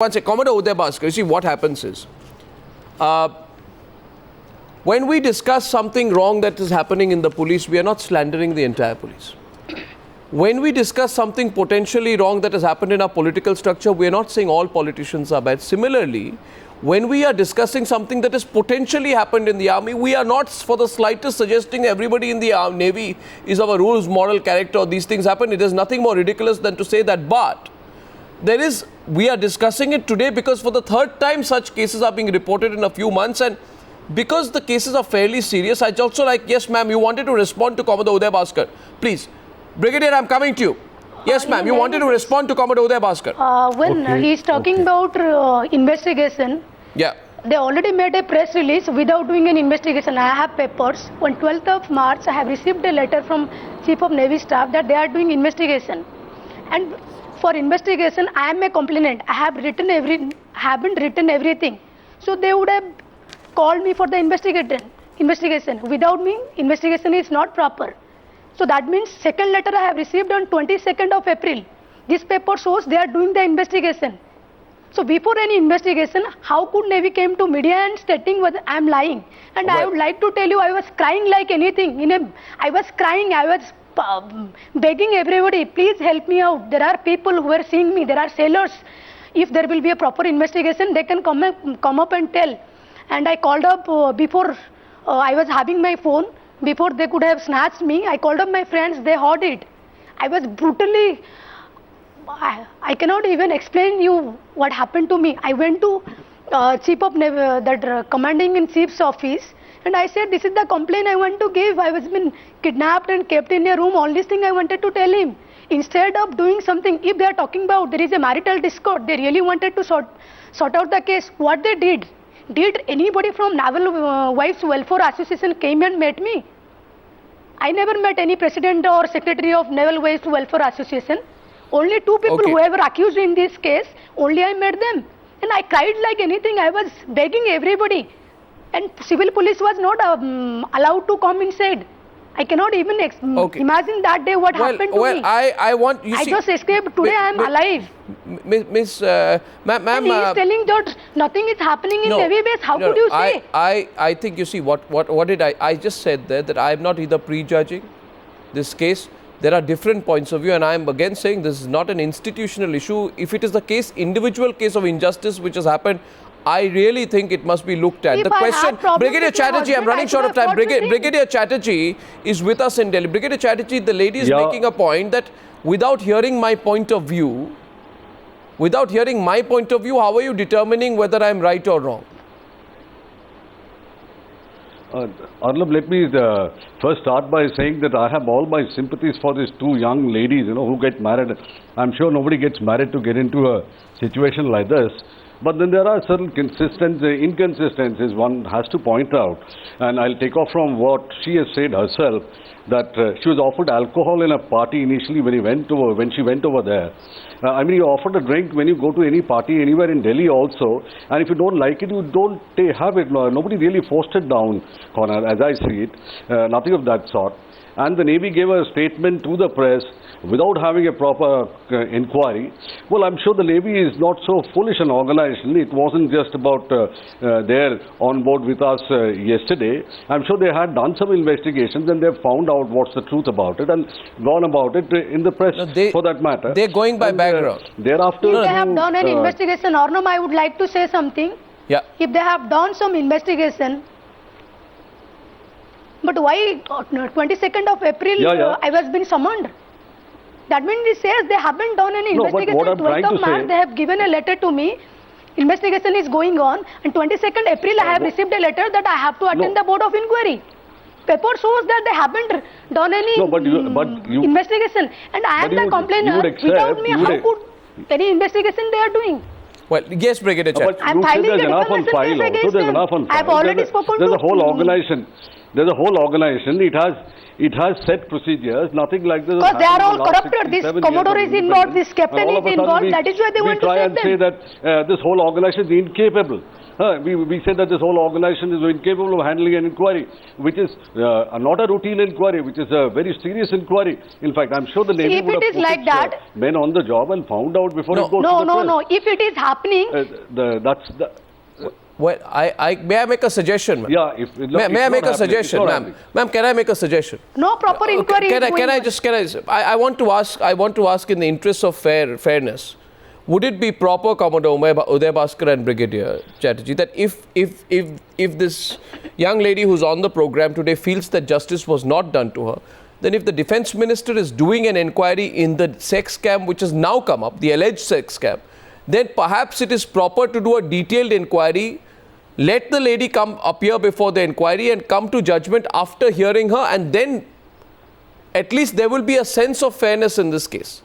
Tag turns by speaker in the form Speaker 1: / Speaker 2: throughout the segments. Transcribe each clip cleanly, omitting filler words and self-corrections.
Speaker 1: One second, Commodore Uday Bhaskar, you see what happens is, when we discuss something wrong that is happening in the police, we are not slandering the entire police. When we discuss something potentially wrong that has happened in our political structure, we are not saying all politicians are bad. Similarly, when we are discussing something that has potentially happened in the army, we are not for the slightest suggesting everybody in the Navy is of a rules, moral character, or these things happen. It is nothing more ridiculous than to say that. But we are discussing it today because for the third time such cases are being reported in a few months, and because the cases are fairly serious, I'd also like, yes ma'am, you wanted to respond to Commodore Uday Bhaskar. Please. Brigadier, I'm coming to you. Yes ma'am, you wanted to respond to Commodore Uday Bhaskar.
Speaker 2: When he's talking about investigation,
Speaker 1: yeah.
Speaker 2: They already made a press release without doing an investigation. I have papers. On 12th of March, I have received a letter from Chief of Navy Staff that they are doing investigation. And for investigation, I am a complainant. I haven't written everything. So they would have called me for the investigation. Without me, investigation is not proper. So that means second letter I have received on 22nd of April. This paper shows they are doing the investigation. So before any investigation, how could Navy came to media and stating that I am lying? And I would like to tell you, I was crying like anything. I was crying. I was begging everybody, please help me out. There are people who are seeing me. There are sailors. If there will be a proper investigation, they can come up and tell. And I called up before I was having my phone. Before they could have snatched me, I called up my friends. They heard it. I was brutally. I cannot even explain you what happened to me. I went to Chief of Navy, Commanding in Chief's office, and I said, this is the complaint I want to give. I was been kidnapped and kept in a room. All this thing I wanted to tell him. Instead of doing something, if they are talking about there is a marital discord, they really wanted to sort out the case. What they did anybody from Naval Wives Welfare Association came and met me? I never met any president or secretary of Naval Wives Welfare Association. Only two people who were accused in this case, only I met them. And I cried like anything. I was begging everybody. And civil police was not allowed to come inside. I cannot even imagine that day what happened to me.
Speaker 1: I
Speaker 2: just escaped. Today I am alive.
Speaker 1: Miss, ma'am.
Speaker 2: He is telling that nothing is happening in Navy base. How could you say?
Speaker 1: I think, you see, what did I just said there, that I am not either prejudging this case. There are different points of view, and I am again saying this is not an institutional issue. If it is the case, individual case of injustice which has happened, I really think it must be looked at. The question, Brigadier Chatterjee, I'm running short of time. Brigadier Chatterjee is with us in Delhi. Brigadier Chatterjee, the lady is making a point that without hearing my point of view, how are you determining whether I'm right or wrong?
Speaker 3: Arnab, let me first start by saying that I have all my sympathies for these two young ladies, who get married. I'm sure nobody gets married to get into a situation like this. But then there are certain inconsistencies one has to point out. And I'll take off from what she has said herself, that she was offered alcohol in a party initially when she went over there. I mean, you offered a drink when you go to any party anywhere in Delhi also, and if you don't like it, you don't have it. Nobody really forced it down, Connor, as I see it. Nothing of that sort. And the Navy gave a statement to the press without having a proper inquiry. Well, I'm sure the Navy is not so foolish an organization. It wasn't just about they're on board with us yesterday. I'm sure they had done some investigations and they've found out what's the truth about it and gone about it in the press, for that matter.
Speaker 1: They're going by background.
Speaker 3: Thereafter,
Speaker 2: if they have done an investigation, Arnab, I would like to say something.
Speaker 1: Yeah.
Speaker 2: If they have done some investigation, but why 22nd of April I was being summoned? That means it says they haven't done any investigation. 12th of March they have given a letter to me. Investigation is going on. And 22nd April I have received a letter that I have to attend the board of inquiry. Paper shows that they haven't done any investigation. And I am the complainer. Without me, how could any investigation they are doing?
Speaker 1: Well, yes, Brigadier Chatterjee.
Speaker 2: I am filing a defamation case against them. I have already spoken to
Speaker 3: There's a whole organization. It has set procedures, nothing like this.
Speaker 2: Because they are all corrupted. This Commodore is involved, this captain is involved. That is why they want to
Speaker 3: try
Speaker 2: save
Speaker 3: and say that this whole organization is incapable We say that this whole organization is incapable of handling an inquiry, which is not a routine inquiry, which is a very serious inquiry. In fact, I'm sure the Navy
Speaker 2: if
Speaker 3: would
Speaker 2: it
Speaker 3: have
Speaker 2: is
Speaker 3: put
Speaker 2: like
Speaker 3: its,
Speaker 2: that,
Speaker 3: men on the job and found out before
Speaker 1: No.
Speaker 3: it goes
Speaker 2: no,
Speaker 3: to the
Speaker 2: no,
Speaker 3: press.
Speaker 2: no. If it is happening,
Speaker 3: That's the...
Speaker 1: Well, may I make a suggestion, ma'am?
Speaker 3: Yeah,
Speaker 1: May I make a suggestion, ma'am? Ma'am, can I make a suggestion?
Speaker 2: no proper inquiry is going on.
Speaker 1: I want to ask in the interest of fairness, would it be proper, Commodore Uday Bhaskar and Brigadier Chatterjee, that if this young lady who's on the program today feels that justice was not done to her, then if the defense minister is doing an inquiry in the sex scam which has now come up, the alleged sex scam, then perhaps it is proper to do a detailed inquiry. Let the lady appear before the inquiry and come to judgment after hearing her, and then at least there will be a sense of fairness in this case.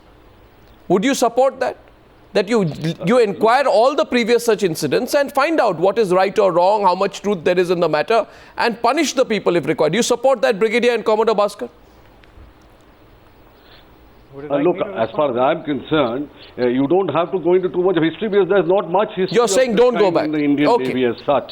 Speaker 1: Would you support that? That you inquire all the previous such incidents and find out what is right or wrong, how much truth there is in the matter, and punish the people if required. Do you support that, Brigadier and Commodore Bhaskar?
Speaker 3: Look, as far as I'm concerned, you don't have to go into too much of history because there's not much history.
Speaker 1: You're saying don't go back.
Speaker 3: In the Indian
Speaker 1: Okay.
Speaker 3: Navy as such.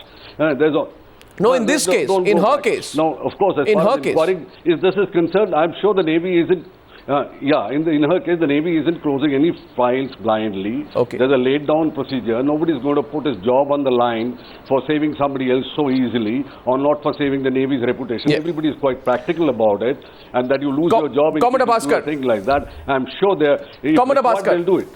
Speaker 1: No, in this case,
Speaker 3: don't
Speaker 1: in
Speaker 3: go
Speaker 1: her
Speaker 3: back.
Speaker 1: case.
Speaker 3: Now, of course, as
Speaker 1: In
Speaker 3: far
Speaker 1: her
Speaker 3: as
Speaker 1: case.
Speaker 3: inquiring, if this is concerned, I'm sure the Navy isn't. In her case, the Navy isn't closing any files blindly.
Speaker 1: Okay.
Speaker 3: There's a laid down procedure. Nobody's going to put his job on the line for saving somebody else so easily, or not for saving the Navy's reputation.
Speaker 1: Yeah.
Speaker 3: Everybody is quite practical about it, and that you lose your job if
Speaker 1: Commodore
Speaker 3: you do a
Speaker 1: Bhaskar.
Speaker 3: thing like that. I'm sure if
Speaker 1: Commodore
Speaker 3: required,
Speaker 1: Bhaskar.
Speaker 3: they'll do it.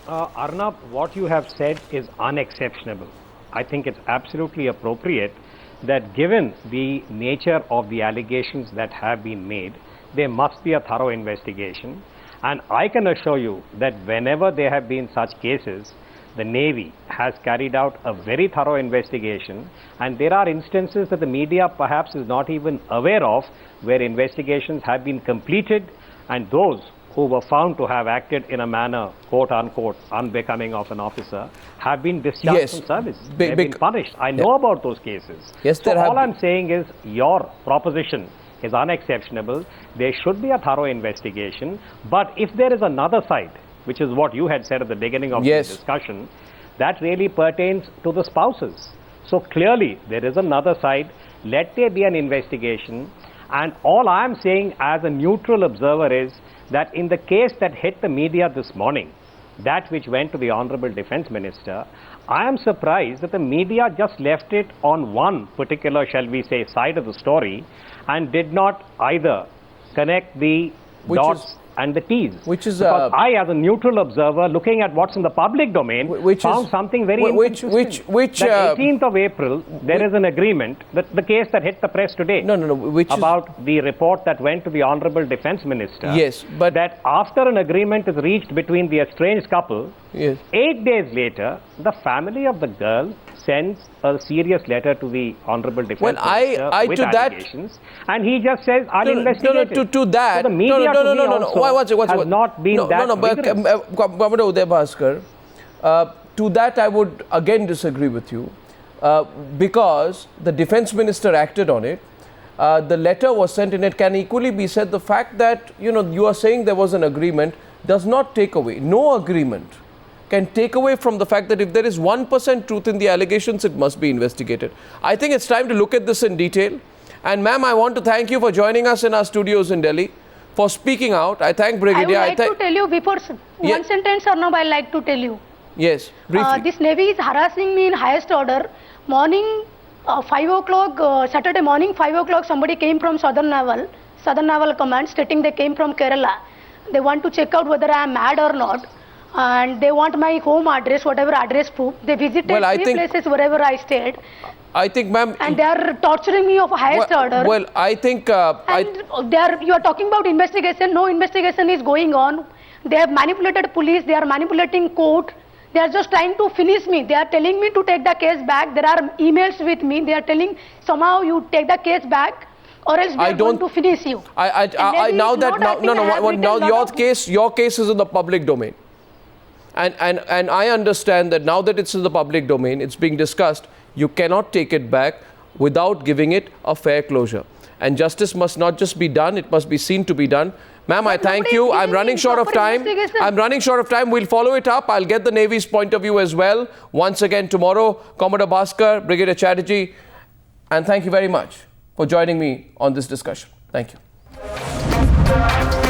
Speaker 4: Arnab, what you have said is unexceptionable. I think it's absolutely appropriate that given the nature of the allegations that have been made, there must be a thorough investigation. And I can assure you that whenever there have been such cases, the Navy has carried out a very thorough investigation, and there are instances that the media perhaps is not even aware of where investigations have been completed, and those who were found to have acted in a manner, quote unquote, unbecoming of an officer, have been discharged
Speaker 1: Yes.
Speaker 4: from service.
Speaker 1: Big-
Speaker 4: They've been
Speaker 1: big-
Speaker 4: punished. I know about those cases.
Speaker 1: Yes,
Speaker 4: so
Speaker 1: there have
Speaker 4: all I'm
Speaker 1: been.
Speaker 4: saying is your proposition is unexceptionable. There should be a thorough investigation. But if there is another side, which is what you had said at the beginning of
Speaker 1: Yes.
Speaker 4: the discussion, that really pertains to the spouses. So clearly there is another side. Let there be an investigation. And all I am saying as a neutral observer is that in the case that hit the media this morning, that which went to the Honorable Defence Minister, I am surprised that the media just left it on one particular, shall we say, side of the story and did not either connect the
Speaker 1: Which
Speaker 4: dots
Speaker 1: is-
Speaker 4: and the T's.
Speaker 1: which is,
Speaker 4: Because I, as a neutral observer, looking at what's in the public domain,
Speaker 1: which
Speaker 4: found
Speaker 1: is-
Speaker 4: something very
Speaker 1: which-
Speaker 4: inconsistent.
Speaker 1: which,
Speaker 4: that 18th of April, there is an agreement, that the case that hit the press today,
Speaker 1: No, which is-
Speaker 4: about the report that went to the Honorable Defence Minister,
Speaker 1: Yes, but-
Speaker 4: that after an agreement is reached between the estranged couple,
Speaker 1: Yes.
Speaker 4: 8 days later, the family of the girl sends a serious letter to the Honorable Defence
Speaker 1: Well,
Speaker 4: Minister
Speaker 1: I
Speaker 4: with
Speaker 1: to that-
Speaker 4: allegations, and he just says, I'll investigate it.
Speaker 1: To that.
Speaker 4: So the media
Speaker 1: no,
Speaker 4: to me
Speaker 1: no.
Speaker 4: also has not been that
Speaker 1: But
Speaker 4: rigorous.
Speaker 1: Commodore Uday Bhaskar, to that I would again disagree with you, because the Defence Minister acted on it. The letter was sent, and it can equally be said the fact that you are saying there was an agreement does not take away. No agreement can take away from the fact that if there is 1% truth in the allegations, it must be investigated. I think it's time to look at this in detail. And ma'am, I want to thank you for joining us in our studios in Delhi, for speaking out. I thank
Speaker 2: I would
Speaker 1: Brigadier.
Speaker 2: like to tell you before
Speaker 1: Yeah.
Speaker 2: one sentence, Arnab, I like to tell you.
Speaker 1: Yes, briefly.
Speaker 2: This Navy is harassing me in highest order. Morning, 5 o'clock, Saturday morning, 5 o'clock, somebody came from Southern Naval Command, stating they came from Kerala. They want to check out whether I am mad or not. And they want my home address, whatever address proof. They visited
Speaker 1: Well, I
Speaker 2: 3
Speaker 1: think-
Speaker 2: places wherever I stayed.
Speaker 1: I think, ma'am.
Speaker 2: And they are torturing me of highest order.
Speaker 1: Well, I think.
Speaker 2: And you are talking about investigation. No investigation is going on. They have manipulated police. They are manipulating court. They are just trying to finish me. They are telling me to take the case back. There are emails with me. They are telling somehow you take the case back, or else we
Speaker 1: I
Speaker 2: are going
Speaker 1: don't-
Speaker 2: to finish you.
Speaker 1: I now
Speaker 2: is
Speaker 1: that
Speaker 2: not
Speaker 1: now,
Speaker 2: acting.
Speaker 1: no,
Speaker 2: I have written
Speaker 1: now
Speaker 2: lot
Speaker 1: your case is in the public domain, and I understand that now that it's in the public domain, it's being discussed. You cannot take it back without giving it a fair closure. and justice must not just be done, it must be seen to be done. Ma'am, I
Speaker 2: But
Speaker 1: thank
Speaker 2: nobody
Speaker 1: you.
Speaker 2: is
Speaker 1: I'm running
Speaker 2: giving
Speaker 1: short of
Speaker 2: proper
Speaker 1: time.
Speaker 2: investigation.
Speaker 1: I'm running short of time. We'll follow it up. I'll get the Navy's point of view as well. Once again tomorrow, Commodore Bhaskar, Brigadier Chatterjee, and thank you very much for joining me on this discussion. Thank you.